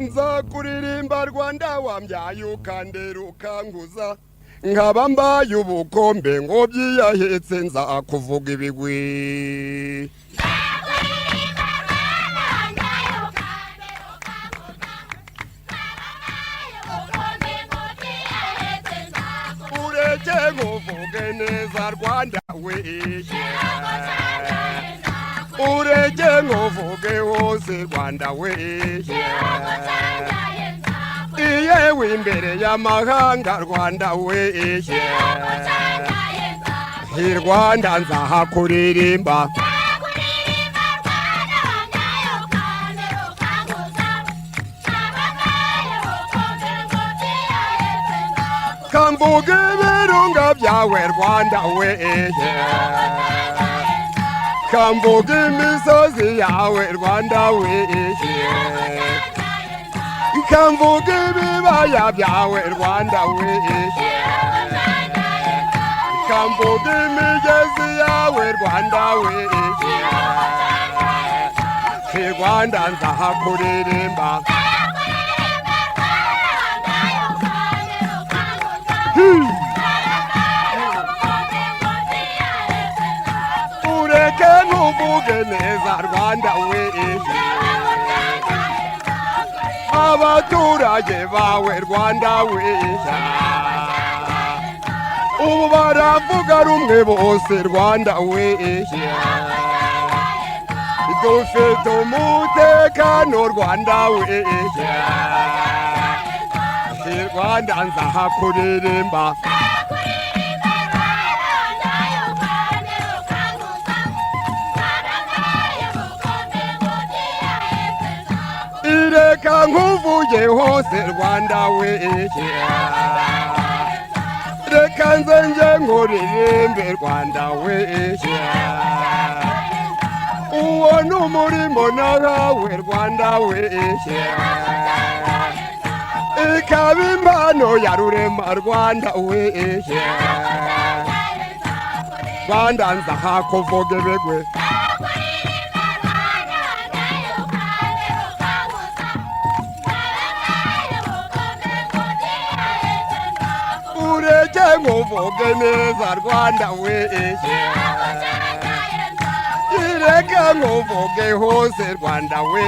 nzakuririmba Rwanda wambyaye ukandera ukanguza nkaba mbaye ubukombe ngo byiyahetse nzakuvuga ibigwi ureke nkuvuge neza Rwanda we ureke nkuvuge hose Rwanda we iyewe imbere y'amahanga Rwanda we i Rwanda nzahakuririmba kamvuga ibirunga byawe Rwanda we kamvuga imisozi yawe Rwanda we kamvuga ibibaya byawe Rwanda we kamvuga imigezi yawe Rwanda we i Rwanda nzahakuririmba ureke nkuvuge neza Rwanda we abaturage bawe Rwanda we ubu baravuga rumwe bose Rwanda we dufite umutekano Rwanda we i Rwanda nzahakuririmba ireka nkuvuge hose Rwanda we reka nze nkuririmbe Rwanda we uwo ni umurimo nahawe Rwanda we ikaba impano ya rurema Rwanda we Rwanda nzahakuvuga ibigwi ureke nkuvuge neza Rwanda we ireke nkuvuge hose Rwanda we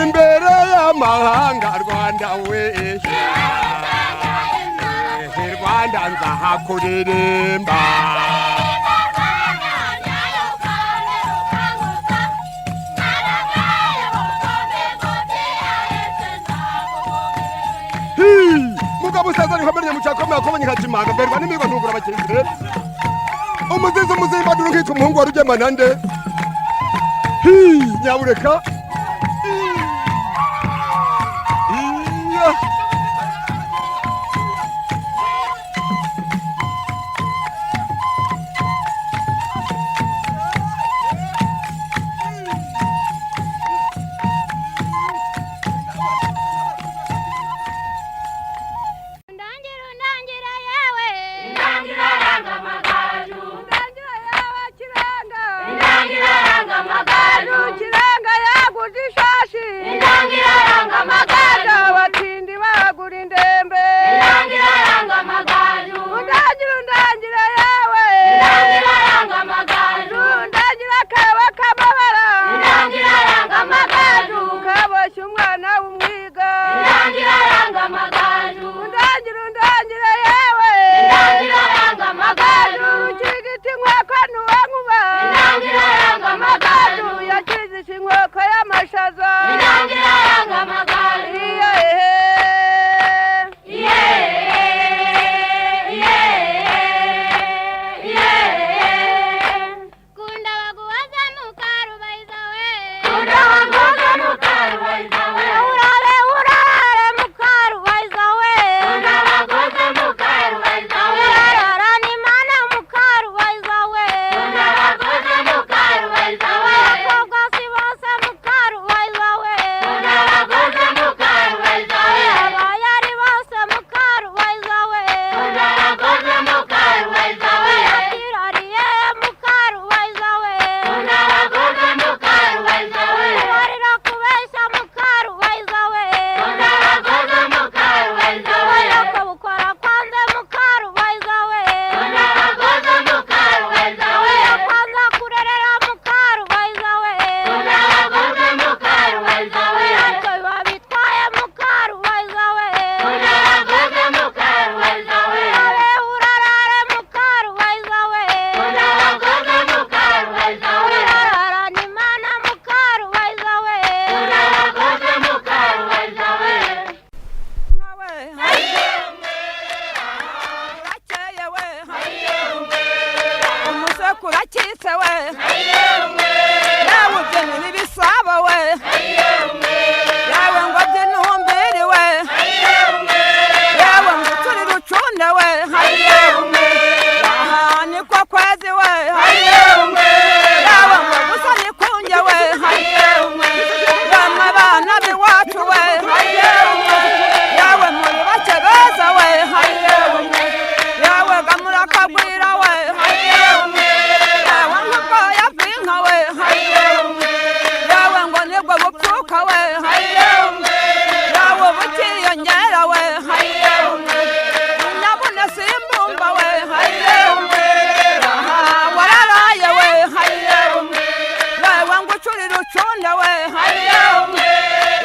imbere y'amahanga Rwanda we i Rwanda nzahakuririmba mugabo usaza nikomere mu cyakomeye akomanye nkakimanga berwa n'imigo ntugura abakirire umuzizi umuzimba duru nkitwa umuhungu wa Rugema nande nyabureka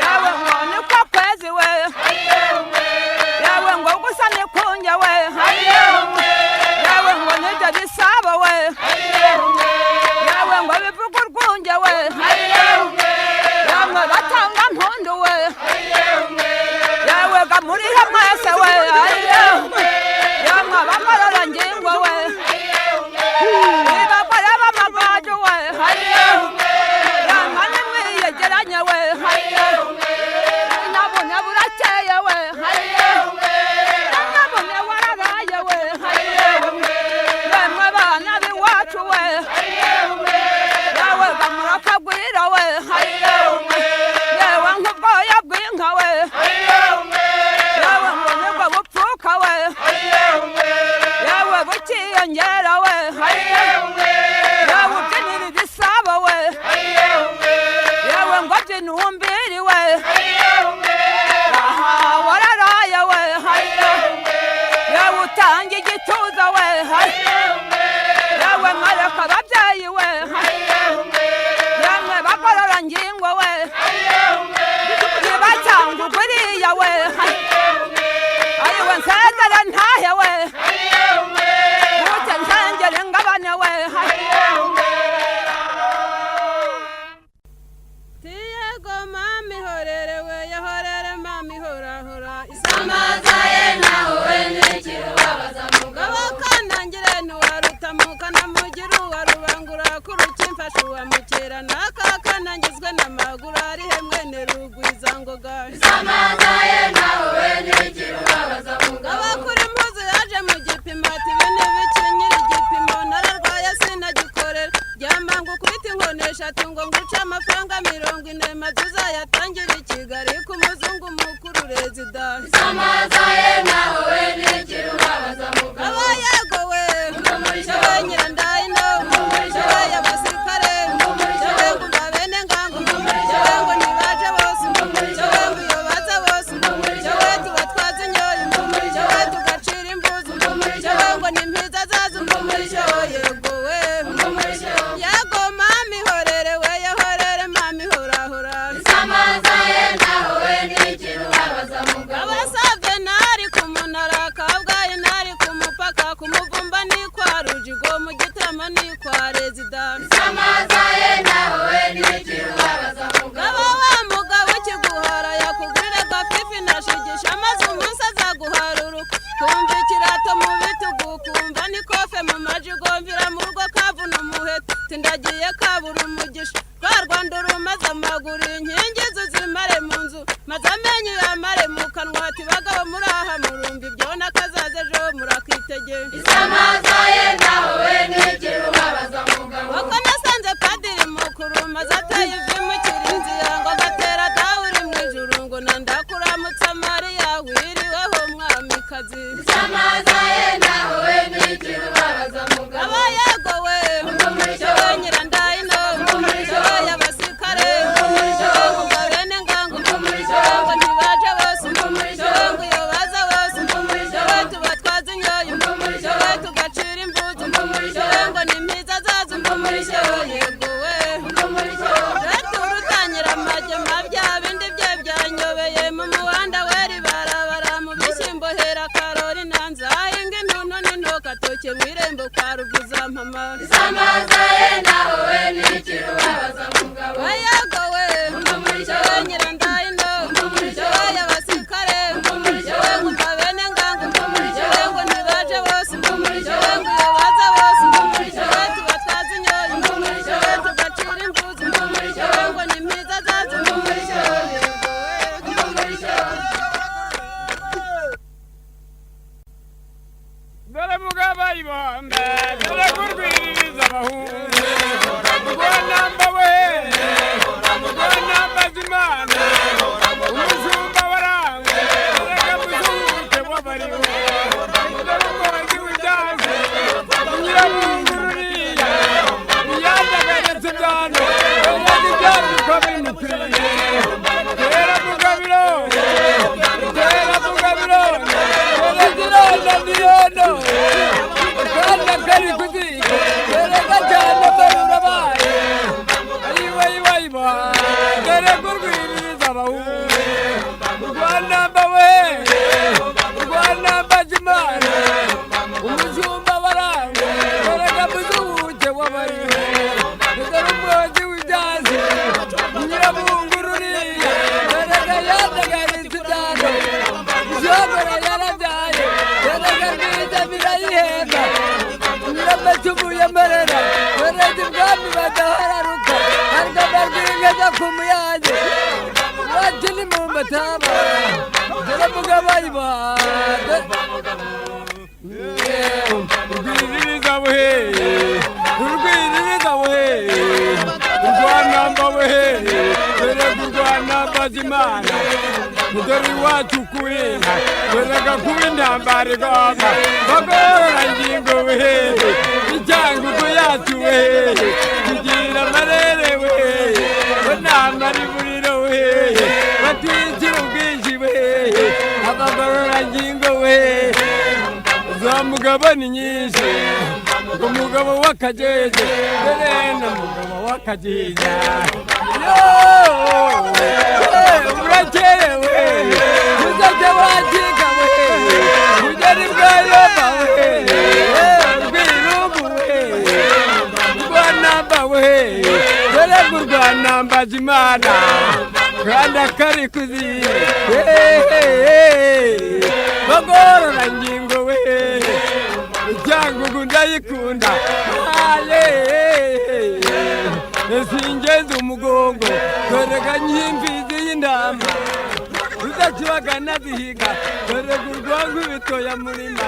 yawe ngo niko kwezi we yawe ngo gusa nikunye we yawe ngo nibyo bisaba we yawe ngo bivuga urwunge we yawe batanga mpundu we yawe gamurihe mwese we yawe bamarora ngingo we ibagore b'amagaju we yawe nimwiyegeranye we nabone burakeye we nabone wararaye we bemwe bana b'iwacu we yawe gamurakagwira we yewe nk'ubwoya bw'inka we yawe ngo nibwo bupfuka we yawe bukiyongera we yawe ubyinira ibisabo we yawe ngo byinumbiri we aha wararaye we yawe utanga igituza we yawe mwareka ababyeyi we yamwe bagorora ngingo we ntibatanga uguriya we ayiwe nsezere ntahe we buke nsengere ngabane we tiyego mami horere we yahorere mami horahora Isamaza ye nawe n'ikirubabaza mugabo kanangire ntiwarutamuka namugira uwarubangura kurukimfasha uwamukera nakakanangizwe n'amaguru ari hemwe nerugwiza ngoga Isamaza ye nawe n'ikirubabaza mugabo abakuri impuzu yaje mu gipimo ati bene bikinyira igipimo nararwaye sinagikorera ryamanga ukwita inkonesha ati ngo nguce amafaranga 40 maze uzayatangira i Kigali ku muzungu mukuru rezida Isamaza ye nawe n'ikirubabaza mugabo abayego we shawe nyirandayino shawe y'abasirikare shawe ngumva bene ngangu shawe ngo nibaje bose shawe ngo iyo baza bose shawe tubatwaza inyoyi shawe tugacira imbuzi shawe ngo nimpiza zaza shawe yego we yego mami horere we yahorere mami horahora Isamaza ye nawe n'ikirubabaza mugabo abasavye nari ku munara kabwaye nari ku mupaka ku muvumba ni kwa rujigo mu gitaramo ni kwa rezida Isamaza ye nawe n'ikirubabaza mugabo aba wa mugabo kiguhara yakugurira gafifi nashigisha maze umunsi azaguharuru kumva ikirato mu bitugu kumva ni kofe mu majigo mvira mu rugo kavuna umuheto tindagiye kabura umugisha rwa Rwanda rumaze amaguru inkingi zimare mu nzu maze amenyo yamare mu kanwa ati bagabo muraha murumva ibyo nakazaze ejo murakwitegeye Isamaza ye nawe n'ikirubabaza mugabo wako nasanze padiri mukuru maze ateye ivi mu kirinzi yango agatera dawuri mu ijuru ngo nandakuramutsa Mariya wiriweho mwamikazi Isamaza ye nawe n'ikirubabaza mugabo abayego we shawe nyirandayino shawe y'abasirikare shawe ngumva bene ngangu shawe ngo ntibaje bose shawe ngo iyo baza bose shawe tubatwaza inyoyi shawe tugacira imbuzi shawe ngo nimpiza zaza shawe yego we turutanyira amajye mabya bindi bye byanyobeye mu muhanda weri barabara mu bishyimbo hera karori nanzahinga intuno n'intokatoke mu irembo kwa ruvuza mpama Isamaza ye nawe n'ikirubabaza mugabo ayago we shawe nyirandayino shawe y'abasirikare shawe ngumva bene ngangu shawe ngo ntibaje bose shawe ngo iyo baza bose shawe tubatwaza inyoyi shawe tugacira imbuzi shawe ngo nimpiza zaza shawe yego dore mugabo ibombe dore kurwiriza abahungu rwanda we rwanda zimana umujumba waranga reka muzuke wabariwe dore umuhanzi w'ibyanze nyirabungururiya yandagaritse ibyano yazi ibyano bikomeye umukiriye tera mugabiro tera mugabiro tera ziranda ndiyono kandi kari kuzika tera gacana barurabaye ayiwa dore kurwiriza abahungu urwanamba we urwanamba zimana umujumba baranga erega muzubuke w'abarire dore umwozi w'ibyazi nyirabungururiye erega yadagaritse ibyano ishobora yarabyaye erega rwiza birayihenda nyiramacumu y'amarera erega ibwami badahararuka ariko amarwingaza ku muyange wacu ni mu mataba dore mugabo ayibande urwiririza we urwiririza we urwanamba we dore urwanamba zimana dore iwacu kuwinka dore kuba intambara igomba bagorora ngingo we icyangugu yacu we tugira amarere we banamara ivuriro we batwikira ubwinshi we abagorora ngingo we za mugabo ni nyinshi umugabo w'akajeje dore na mugabo w'akajinya urakerewe uzajya wakiga we ugeri bwayoma we rwirumbu we rwanamba we dore kurwanamba zimana kandi akari kuziye bagorora ngingo we icyangugu ndayikunda singeze umugongo dorega nyimfizi y'indama uzakibaga nazihiga dorega urwangu bitoya murima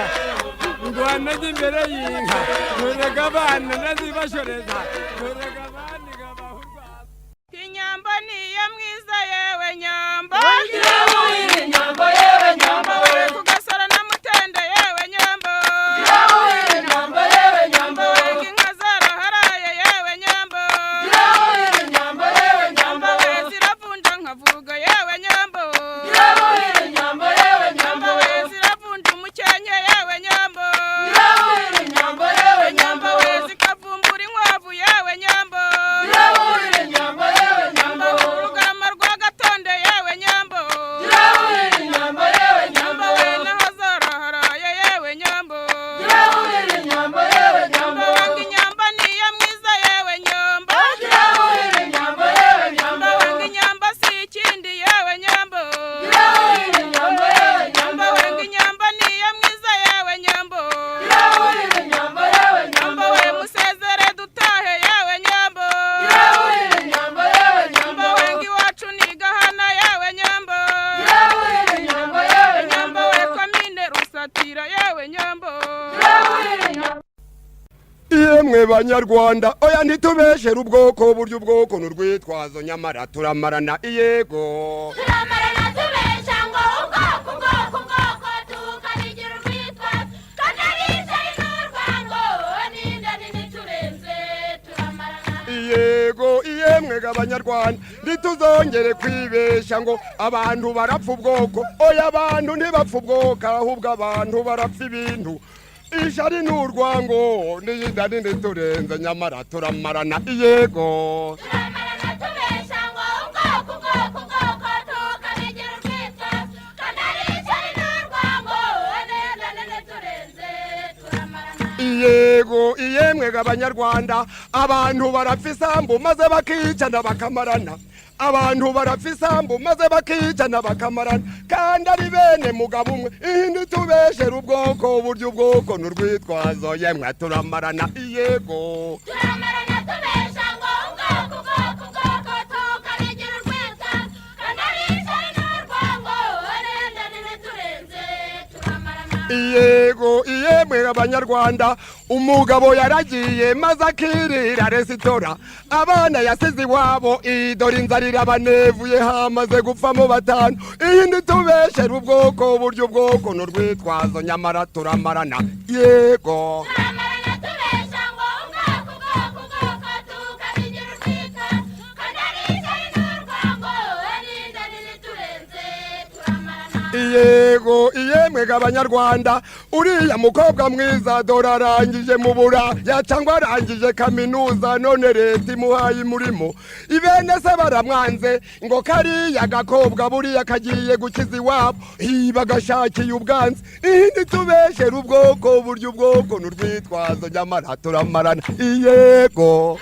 ngwana imbere y'inka dorega abana nazibashoreza dorega abandi gabahurwa inyambo niyo mwiza yewe nyambo nyambo yewe nyambo we kugasora na mutende yewe nyambo nyambo yewe nyambo we inka zaraharaye yewe nyambo nyambo yewe nyambo we ziravunja nkavuga yewe nyambo nyambo yewe nyambo we ziravunja umukenke yewe nyambo nyambo yewe nyambo we zikavumbura inkwavu yewe nyambo nyambo yewe nyambo urugarama rwa gatonde yewe nyambo nyambo yewe nyambo we naho zaraharaye yewe nyambo nyambo yewe nyambo wanga inyamba niyo mwiza yewe nyambo nyambo yewe nyambo wanga inyamba si ikindi yewe nyambo nyambo yewe nyambo wanga inyamba niyo mwiza yewe nyambo nyambo yewe nyambo we musezere dutahe yewe nyambo nyambo yewe nyambo wanga iwacu nigahana yewe nyambo nyambo yewe nyambo we komine rusatira yewe nyambo yemwe banyarwanda oya ntitubeshere ubwoko burya ubwoko n'urwitwazo nyamara turamarana iyego turamarana tubesha ngo ubwoko tukabigira urwitwazo kandi abicaye n'urwango n'inda nini turenze turamarana iyego iyemwe abanyarwanda ntituzongere kwibesha ngo abantu barapfa ubwoko oya abantu ntibapfa ubwoko ahubwo abantu barapfa ibintu ishari n'urwango n'iyinda nini turenze nyamara turamarana iyego turamarana tubesha ngo ubwoko tukabigira urwitwazo kandi abicaye n'urwango n'inda nini turenze turamarana iyego iyemwe abanyarwanda abantu barapfa isambu maze bakicana bakamarana abantu barapfa isambu maze bakicana bakamarana kandi ari bene mugabo umwe ihindi tubeshere ubwoko burya ubwoko n'urwitwazo yemwe turamarana iyego turamarana tubesha ngo ubwoko tukabigira urwitwazo kandi abicaye n'urwango n'inda nini turenze turamarana iyego iyemwe abanyarwanda umugabo yaragiye maze akirira resitora abana yasize iwabo idore inzara irabanevuye hamaze gupfamo batanu iyindi tubeshere ubwoko burya ubwoko n'urwitwazo nyamara turamarana yego turamarana tubesha ngo ubwoko tukabigira urwitwazo kandi abicaye n'urwango n'inda nini turenze turamarana iyego iyemwe mwega abanyarwanda uriya mukobwa mwiza dore arangije mu buraya cyangwa arangije kaminuza none leta imuhaye umurimo ibene se baramwanze ngo kariya gakobwa buriya kagiye gukiza iwabo bagashakiye ubwanzi ntitubeshere ubwoko burya ubwoko n'urwitwazo nyamara turamarana iyego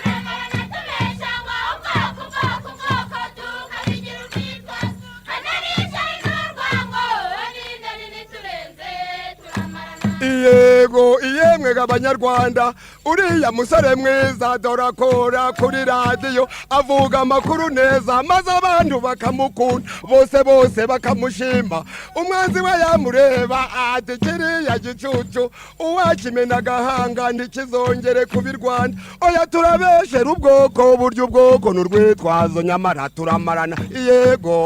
iyego iyemwe abanyarwanda uriya musore mwiza dore akora kuri radiyo avuga amakuru neza maze abantu bakamukunda bose bakamushima umwanzi we yamureba ati kiriya gicucu uwakimena agahanga ntikizongere kuba i Rwanda oya turabeshere ubwoko burya ubwoko n'urwitwazo nyamara turamarana iyego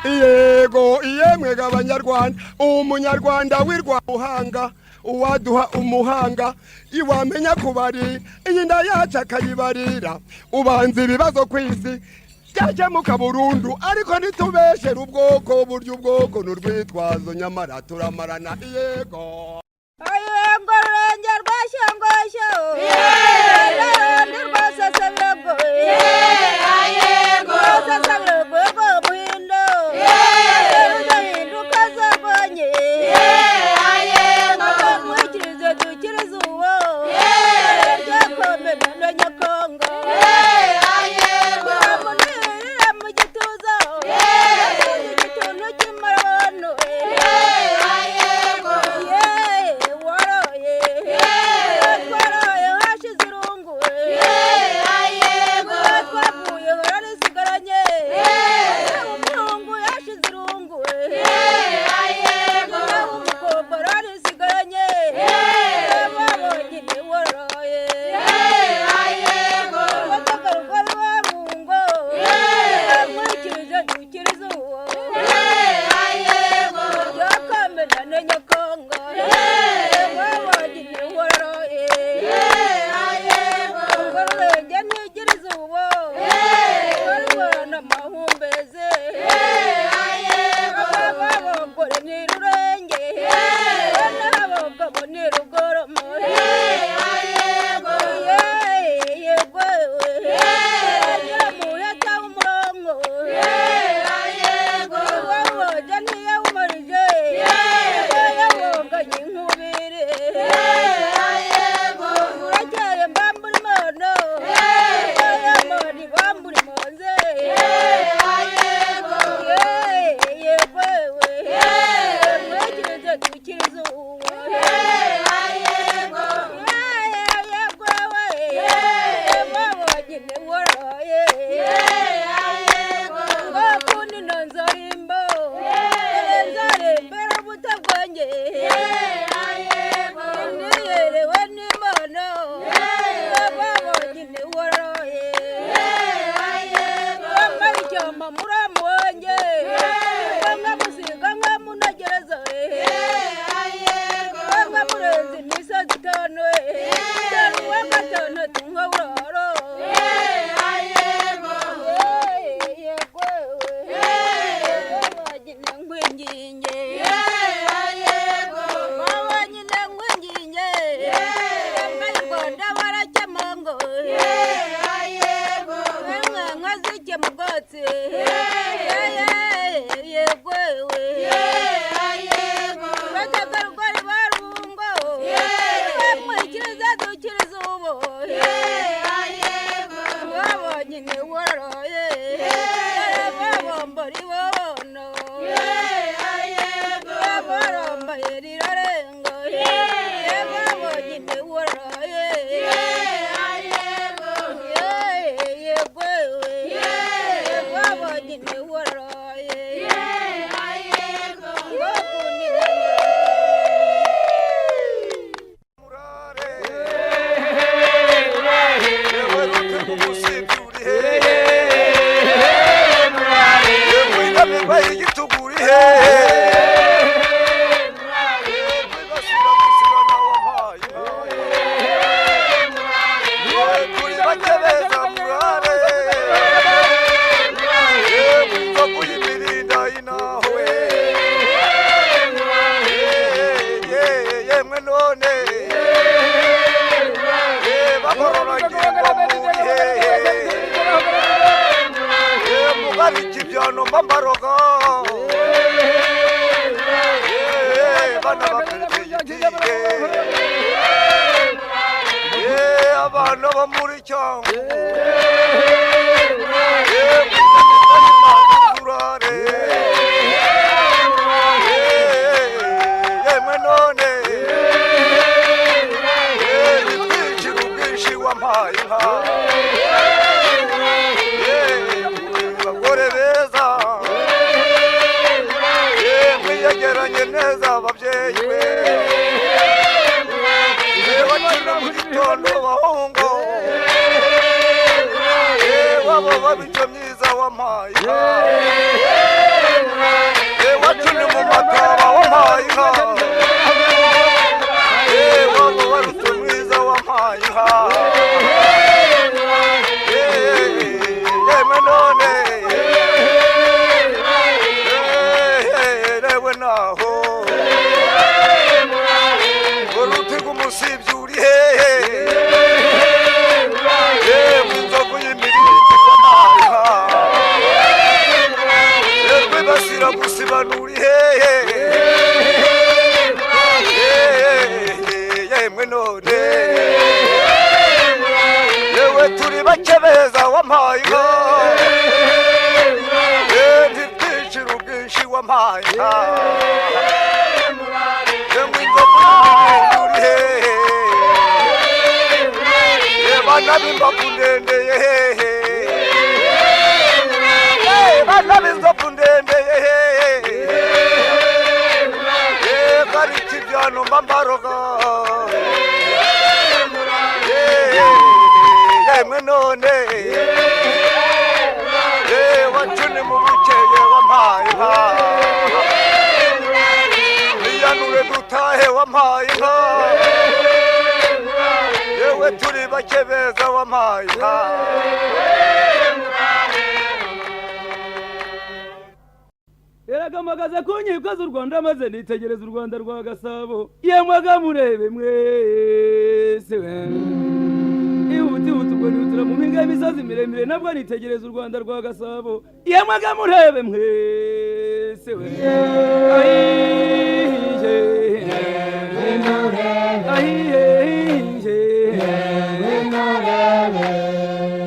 iyego iyemwe abanyarwanda umunyarwanda w'irwabuhanga uwaduha umuhanga iwamenya kubari iyi nda yacu akayibarira ubanza ibibazo ku isi byakemuka burundu ariko ntitubeshere ubwoko burya ubwoko n'urwitwazo nyamara turamarana iyego ayego rurenge rwashyongosho rundi rwasasabirego ayego rwasasabirego rwomuhindo rudahinduka zarwanye ayego mwikirize dukirize uwo ryakomena na nyakongo ayego munirire mu gituza igituntu cy'imarabono ayego woroye tworoye hashize irungu ayego twavuye horarisigaranye umuhungu yashize irungu ayego umukobwa horarisigaranye babonye ntiworoye ayego batagarugari babungo mwikirize dukirize uwo ayego ryakamena na nyakongo babonye ntiworoye ayego rurenge ntigirize uwo barwana amahumbeze ayego babogore ni rurenge n'abagabo ni rugoromo ayego yego nyiramuheta w'umurongo ayego wawoja ntiyawumarije yawoganye inkubiri ayego urakeye mbambura imono yamoni bambura imonze ayego yego mwekirize dukirize uwo ayego yego babonye ntiworoye ayego ngokuni nonzorimbo nzarembera ubutagwanjye ayego niyerewe n'imono babonye ntiworoye ayego bambaye icyombo muramu wanjye bamwe musiga mwamunogereza ayego bamwe murenze imisozi itanu dore uwa gatandatu nk'aburaro ayego yego babonyine nkwinginge ayego babonyine nkwinginge bambaye u Rwanda barakemango ayego bamwe nkazike mu bwatsi yego ayego batagarugari barungo mwikirize dukirize ubo ayego babonye ntiworoye babombora ibono ayego barombaye rirarengo babonye ntiworoye ayego yego babonye ntiworoye ayego Hey! mbambaroga bana baperekeye abana bo muri cyango urare yemwe none nitwicira ubwinshi wampaye inka bagore beza mwiyegeranye neza ababyeyi be bakina mu gitondo bahungo wabo babico myiza wampaye inka wacune mu mataba wampaye inka wabo babico mwiza wampaye inka yemwe none rewe naho urutiga umusibyi uri hehe inzovu y'imirindi w'amaha rwibasira gusibana uri hehe yemwe none yewe turi bake beza wampaye inka ntitwicira ubwinshi wampaye inka yemwe inzovu y'imirinda uri hehe bana b'imbavu ndendeye hehe bana b'inzovu ndendeye hehe kari ikibyano mbambaroga yemwe none wacune mu bukeye wampaye inka niyanure dutahe wampaye inka yewe turi bake beza wampaye inka yaragamagaza ku nkiko z'u Rwanda maze nitegereza u Rwanda rwa Gasabo yemwaga murebe mwese ihutihuti ubwo nihutira mu mpinga y'imisozi miremire nabwo nitegereza u Rwanda rwa Gasabo yemwaga murebe mwese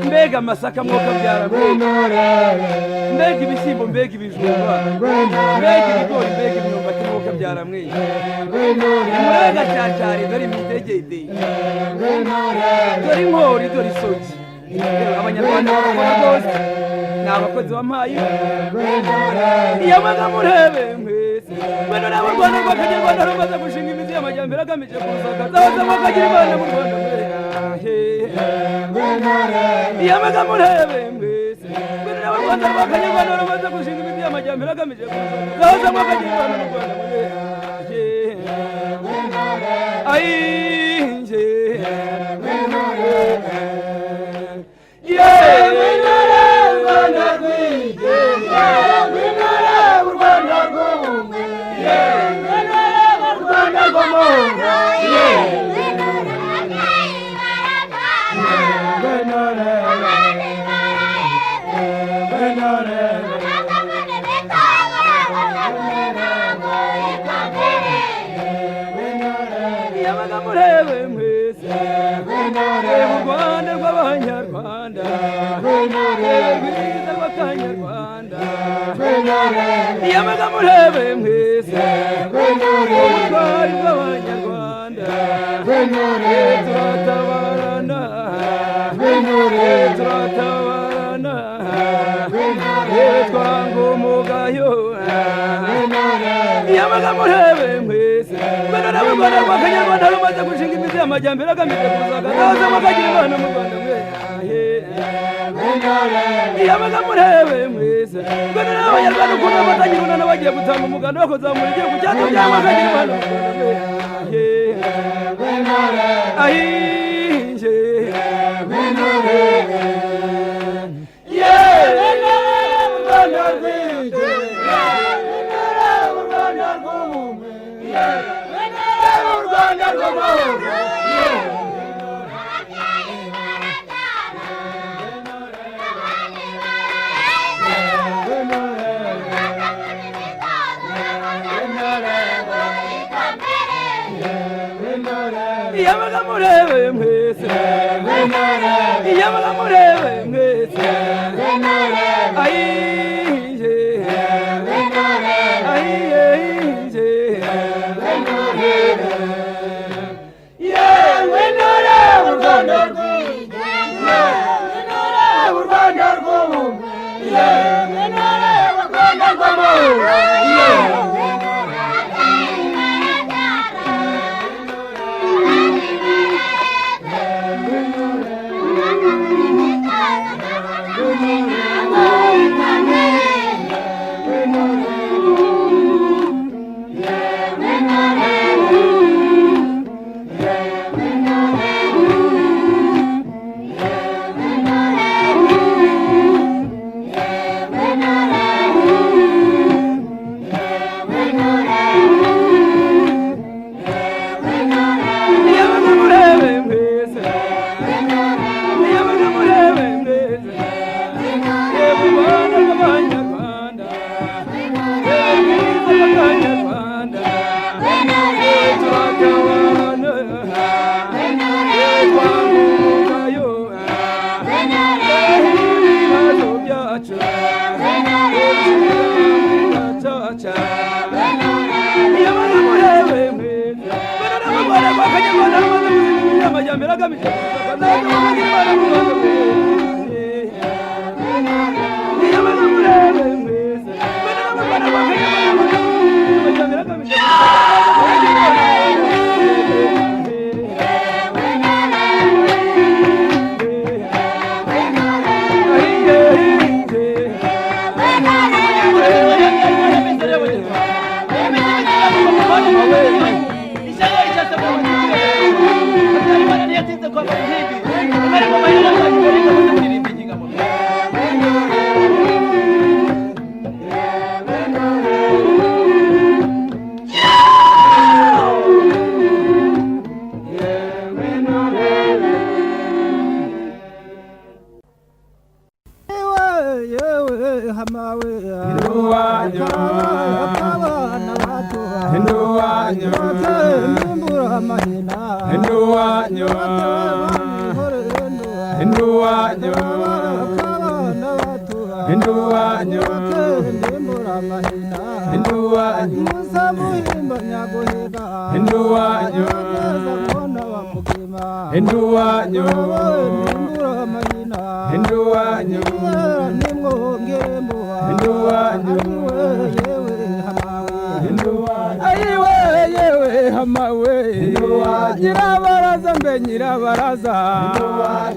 mbega amasaka mwoka byara mbega ibishyimbo mbega ibijumba mbega ibigori mbega imyumbati mwoka byara mwe nimurega cyacari dore imidegede dore inkori dore isogi abanyarwanda barakora rwose ni abakozi wampaye iyamaga murebe mwese bano nabo Rwanda rw'akanyarwanda rumaze gushinga imizi y'amajyambere agamije kurusakaza hose mwakagira imana mu Rwanda iyamaga murebe mwese bano nabo Rwanda rw'akanyarwanda rumaze gushinga imizi y'amajyambere agamije kurusakaza hose mwakagira imana mu Rwanda ayinje yamaga murebe mwese mu Rwanda rw'abanyarwanda rwiza rw'akanyarwanda yamaga murebe mwese ubutwari bw'abanyarwanda turatabarana turatabarana twanga umugayo yamaga murebe mwese bano nabo Rwanda rw'akanyarwanda rumaze gushinga imizi y'amajyambere agamije kurusakaza hose mwakagira imana mu Rwanda yamaga murebe mwese bano nabo Abanyarwanda ukuntu batagira unana bagiye gutanga umuganda wo kuzamura igihugu cyacu byamakagira imana mu Rwanda ahinje Yabaga murebe mwese Yabaga murebe mwese Ayije Ayije Yewe nore urwanda rw'Urwanda rw'ubumwe Yewe nore urwanda rw'amahoro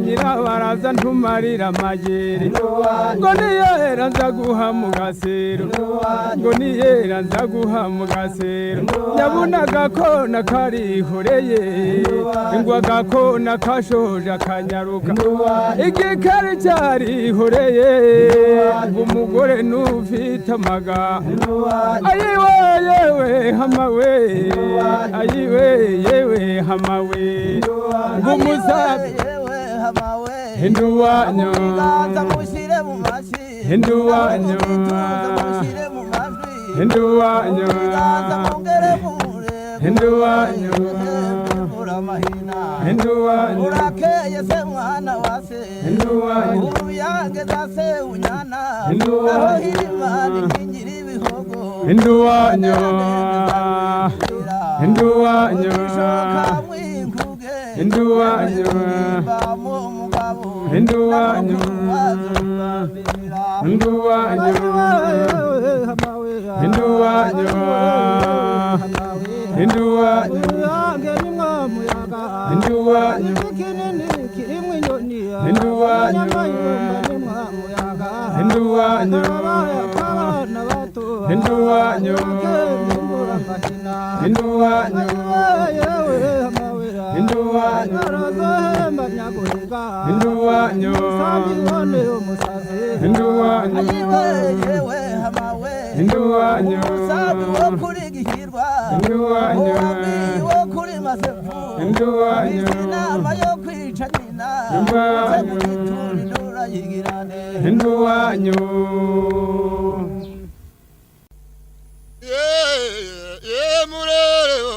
Nyirabaraza ntumarira amageri ngo niyera nza guha mu gasero ngo niyera nza guha mu gasero yabonaga ko nakarihoreye ingwaga ko nakashoje akanyaruka igikari cyarihoreye umugore n'ufite amaga ayiwe yewe hamawe ayiwe yewe hamawe ngumusabe Hinduwanyo Hinduwanyo Hinduwanyo Hinduwanyo Hinduwanyo urakeye se mwana wase Hinduwanyo uruyange zase unyana Hinduwanyo hirimani nkingira ibihogo Hinduwanyo Hinduwanyo Hinduwanyo Hinduwanyo Hinduwanyo Hinduwanyo Hinduwanyo Hinduwanyo Hinduwanyo Hinduwanyo Hinduwanyo Hinduwanyo Hinduwanyo Hinduwanyo Hinduwanyo Hinduwanyo sabi wo kuri gihirwa Hinduwanyo wo kuri masefu Hinduwanyo inama yo kwica nyina ndura yigirane Hinduwanyo murero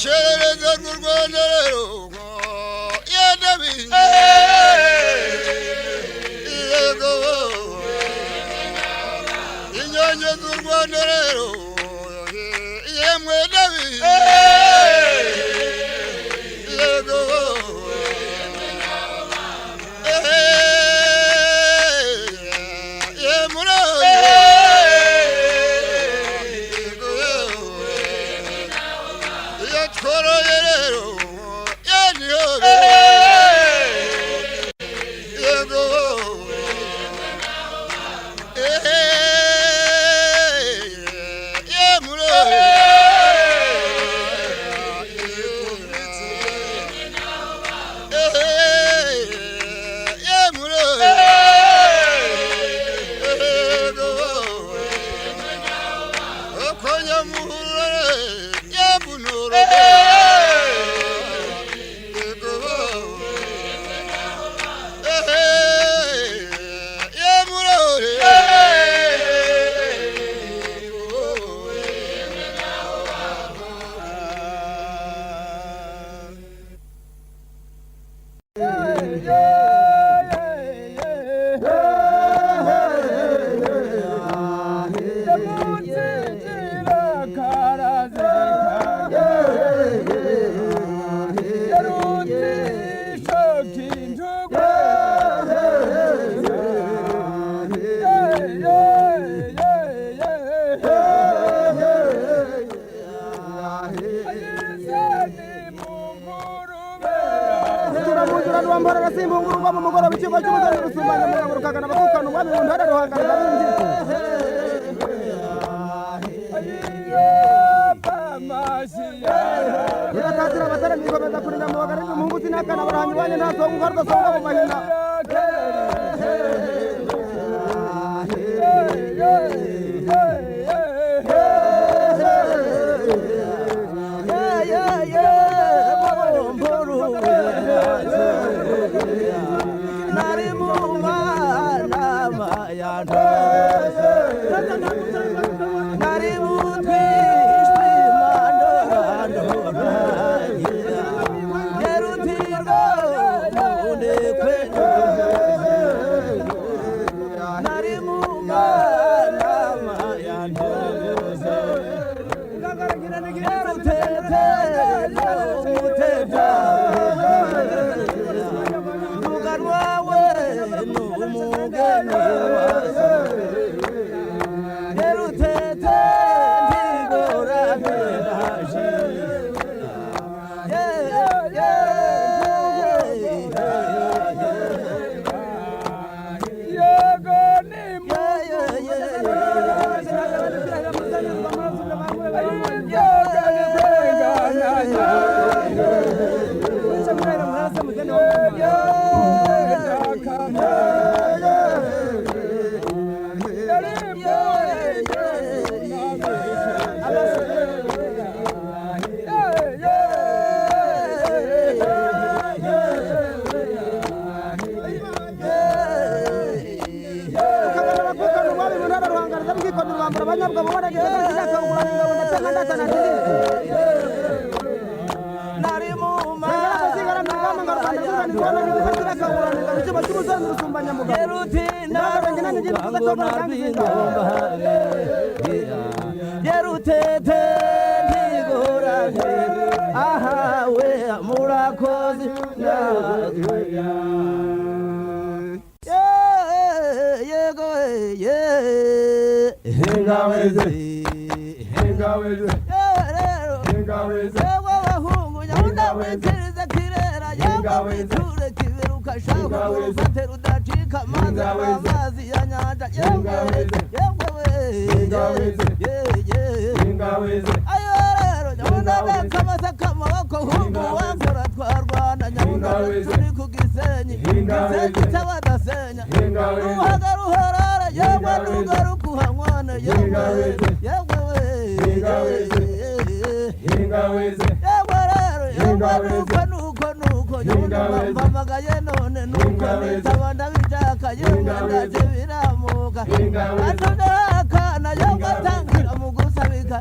rukerereza rw'u Rwanda rero yenda bingi yego inyange z'u Rwanda rero yemwe ndabingi yego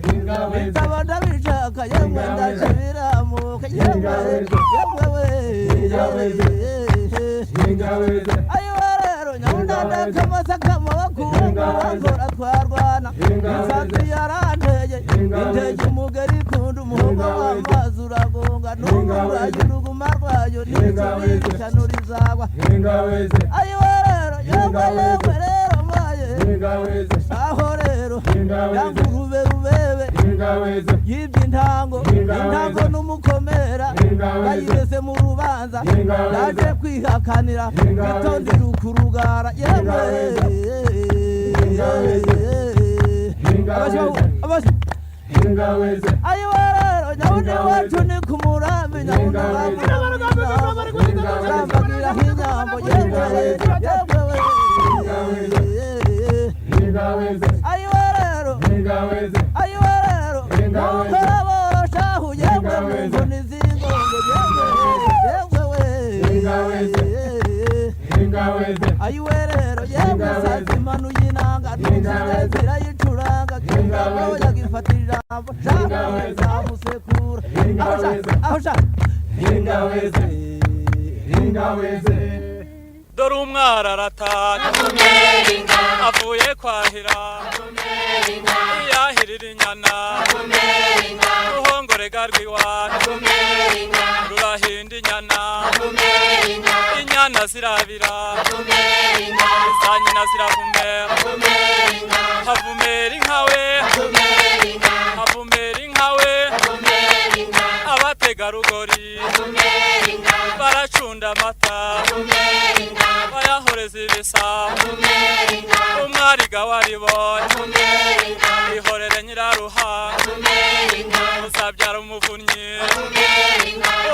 Inga ayiwe rero nyabunanda kamasaka mabakunga akora twarwana isazi yaranteye intege umugeri ikunda umuhogo w'amazi uragonga n'umuragira uruguma rwayo n'inzobishanura izagwa ayiwe rero yegwe rero maye aho rero yangurube rubebe yibye intango n'umukomera bayirese mu rubanza yaje kwihakanira itonde rukurugara ayiwe rero nyabune wacu ni ku murambi nyabune wamurambagira nk'inyambo ayiwe rero ntukoraboshahu yemwe mu mvuni z'ingongo ayiwe rero yemwe sazimanu y'inanga ntusigaye zirayicuranga kingabo yagifatira ijambo shahu zamusekura aho shaka dore umwara arataka avuye kwahira yahirira inyana ruhongorega rw'iwacu rurahinda inyana zirabira za nyina ziravumera havumera inkawe abategarugori baracunda amata bayahoreza ibisambu umwariga waribonye ihorere nyiraruhanga uzabyara umuvunnyi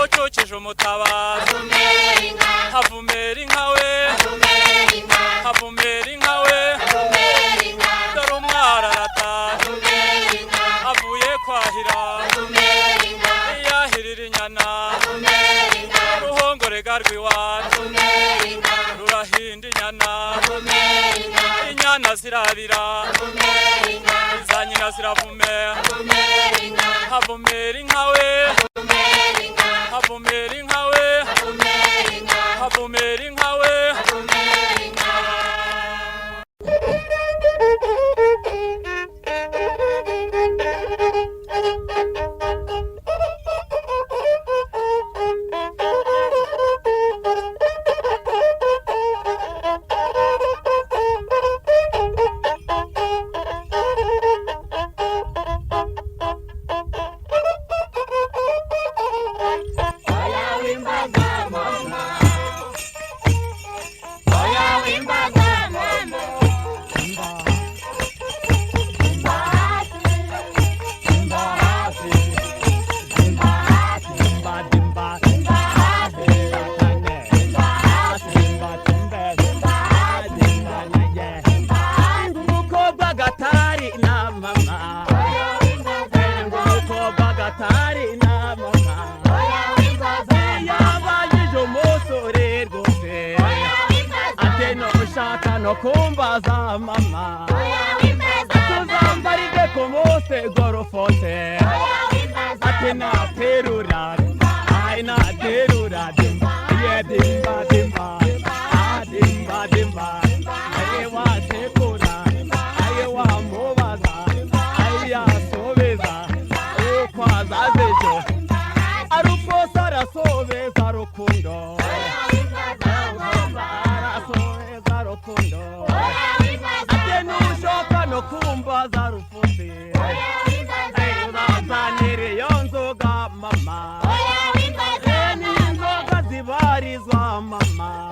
ucukije umutabazi havumera inkawe dore umwara arataha avuye kwahira yahirira inyana ruhongorega rw'iwacu rurahinda inyana zirabira za nyina ziravumera havumera inkawe no kumbaza mama tuzambarige ku munsi gorofote ati naterura ai naterura ye dimba aye wasekura aye wamubaza aye yasobeza ukwaza zejo aruko sarasobeza rukundo no kumbaza rufuti uzanire yonzoga mama n'inzoga zibarizwa mama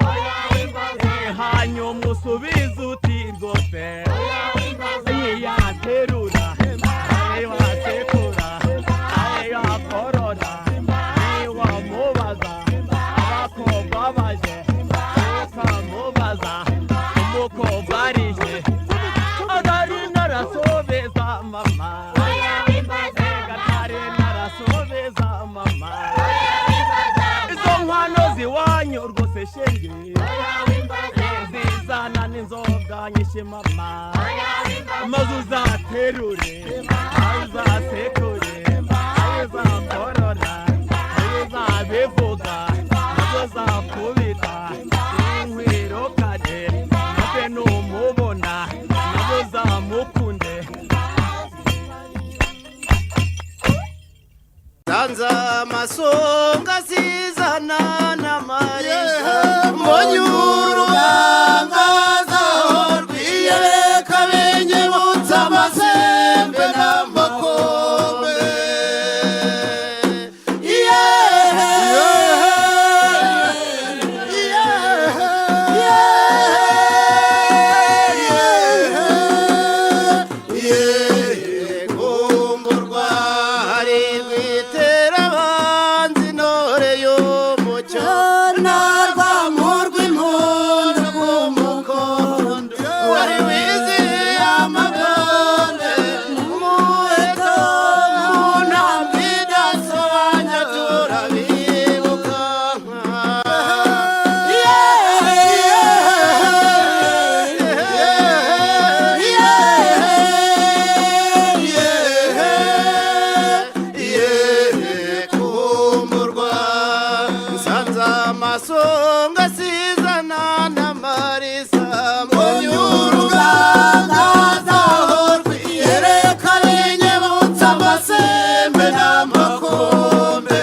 hanyuma usubiza uti rwose yaterura wasekura yakorora wamubaza abakobwa baje ukamubaza umukobwa arije sobeza mama gatare narasobeza mama izo nkwano ziwanyu rwose shenge zizana n'inzoga nyinshi mama maze uzaterure uzasekure uzakorora nsanza amasonga sizana n'amarira mbonye urugangaza rwiyereka binyibutsa amasembe n'amakombe amasonga sizana n'amarisa mbonye urugangaza rwiyereka binyibutsa amasembe n'amakombe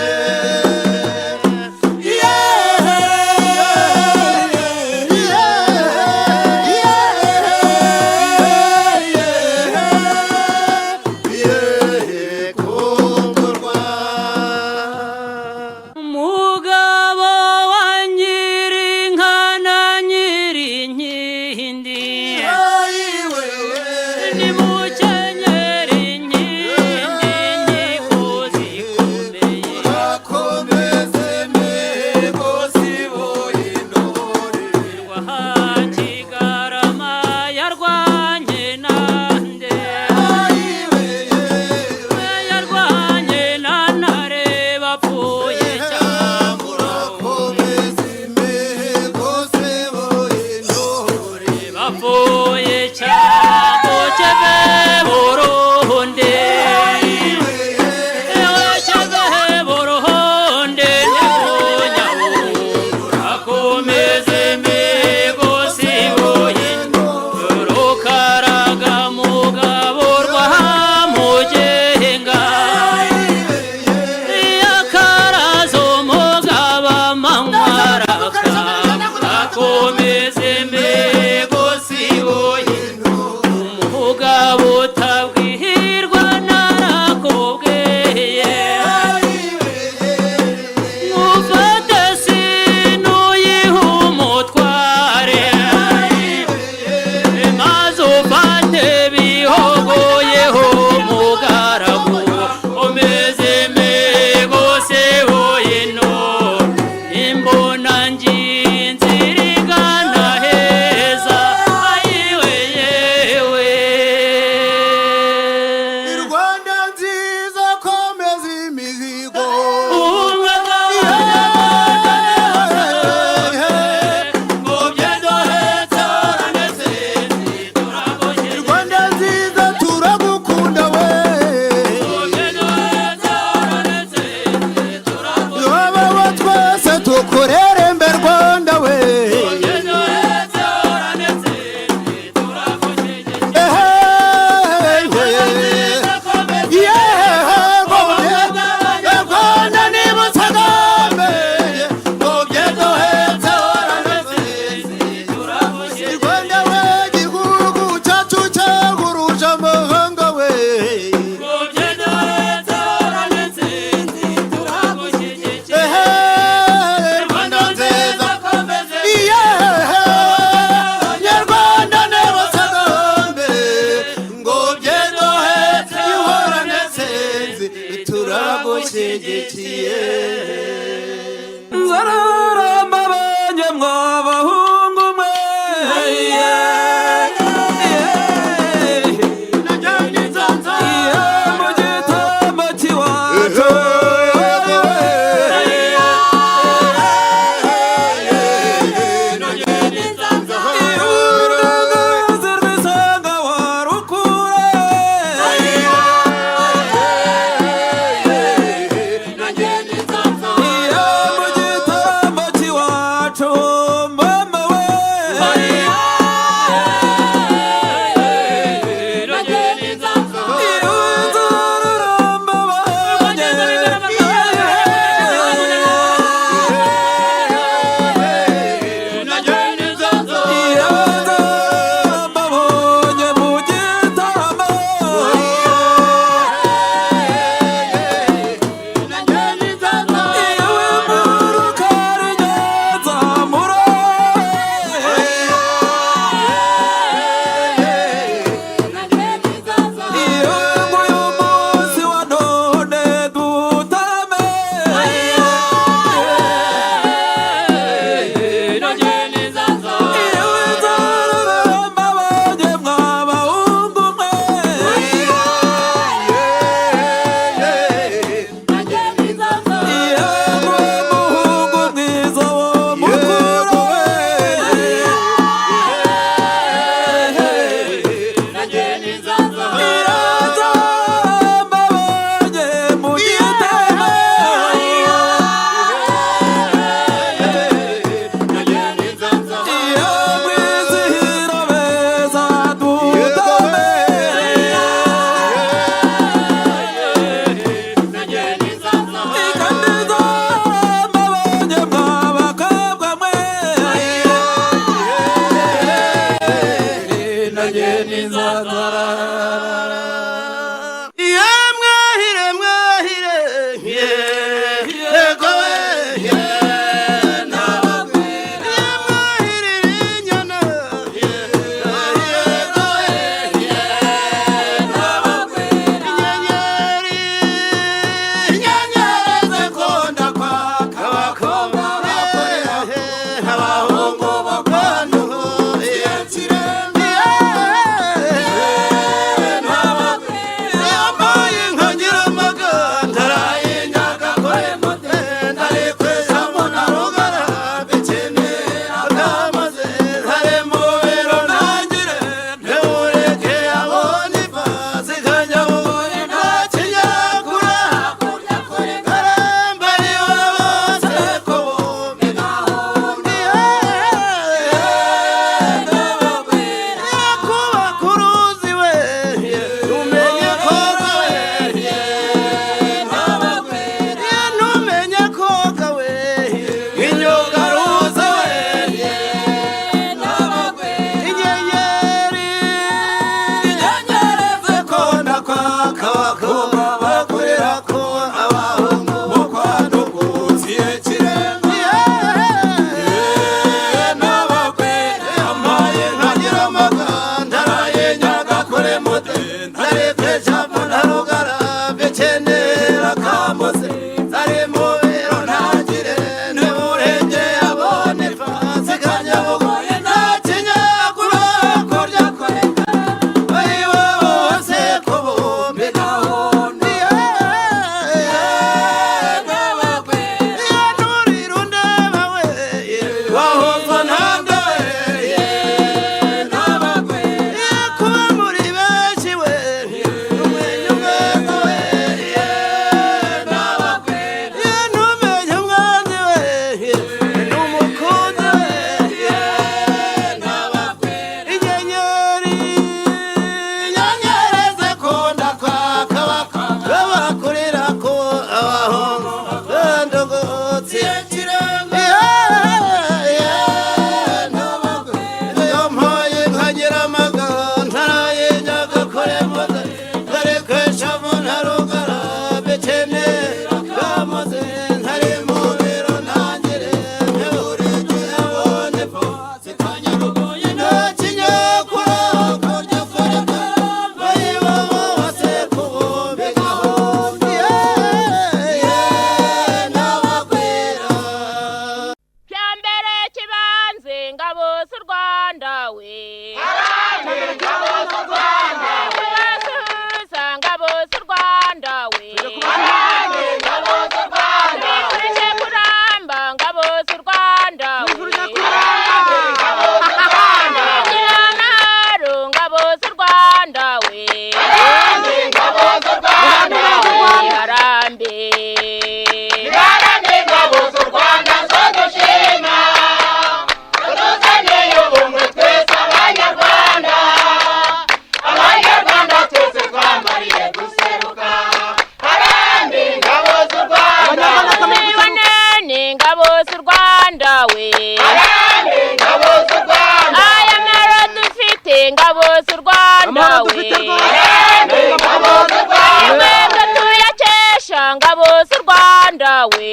ngabo z'u Rwanda we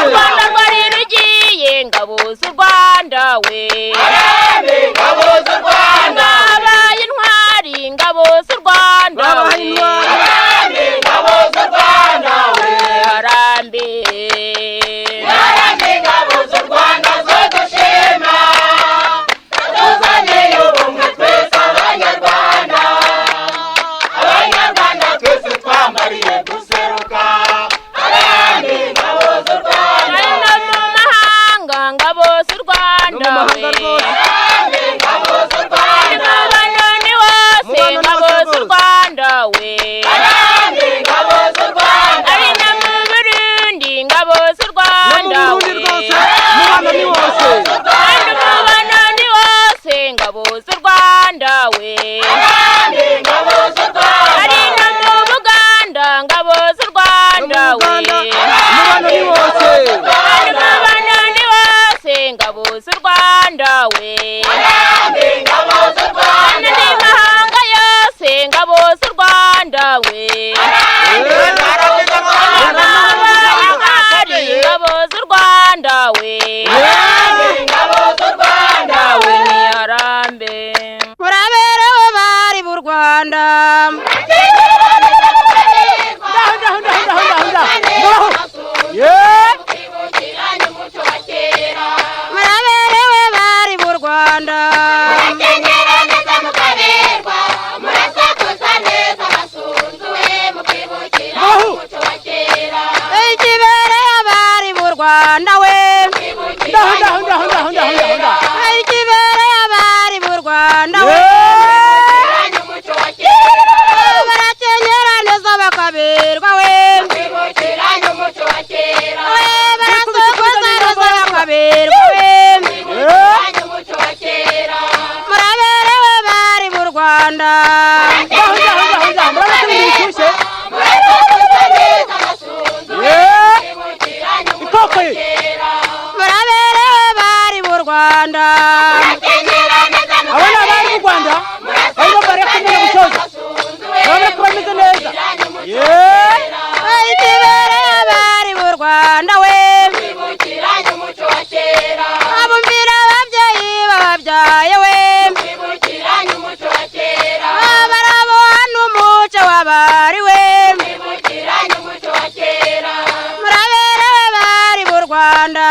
Rwanda rwari rugiye ngabo z'u Rwanda we ngabo z'u Rwanda abaye intwari ngabo z'u Rwanda we ngabo z'u Rwanda we harambe ngabo z'u Rwanda zo dushima tuzane ubumwe twese abanyarwanda twese twambariye duseruka harambe ngabo z'u Rwanda no mu mahanga ngabo z'u Rwanda we harambe ngabo z'u Rwanda banoni wose ngabo z'u Rwanda we harambe ngabo z'u Rwanda ari no mu Burundi ngabo z'u Rwanda we banoni wose ngabo z'u Rwanda we harambe ngabo z'u Rwanda ari no mu Buganda ngabo z'u Rwanda we banoni wose ngabo z'u Rwanda we harambe ngabo z'u Rwanda ni mahanga yose ngabo z'u Rwanda we ngabo z'u Rwanda we ngabo z'u Rwanda we ni harambe muraberewe bari b'u Rwanda muraberewe bari b'u Rwanda ikibereye abari b'u Rwanda we ikibereye abari b'u Rwanda we barakenyera neza bakaberwa we barasokoza neza bakaberwa we muraberewe bari b'u Rwanda muraberewe bari b'u Rwanda abana bari mu Rwanda barimo barakomeza gusoza bamwe kubameze neza ikibereye abari b'u Rwanda we abumvira ababyeyi bababyaye we baraboha n'umuco w'abari we muraberewe bari b'u Rwanda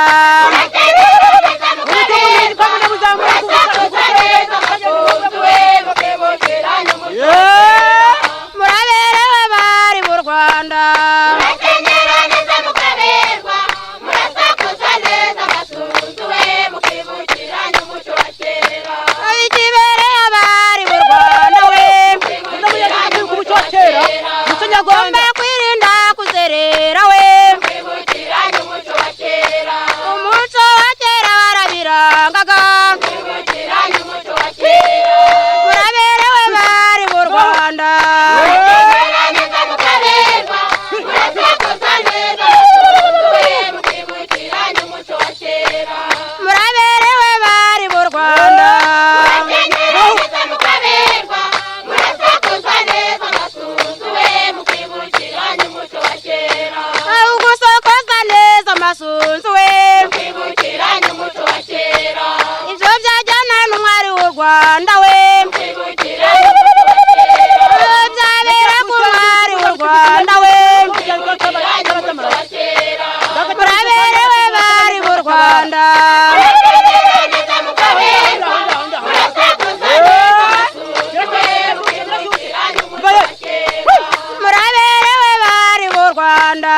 muraberewe bari b'u Rwanda ikibereye abari b'u Rwanda we ugomba kwirinda kuzerera we umuco wa kera warabirangaga muraberewe bari b'u Rwanda muraberewe bari b'u Rwanda ugusokoza neza amasunzu we ivyo byajyana n'umwari w'u Rwanda we byabera ku mwari w'u Rwanda we muraberewe bari b'u Rwanda muraberewe bari b'u Rwanda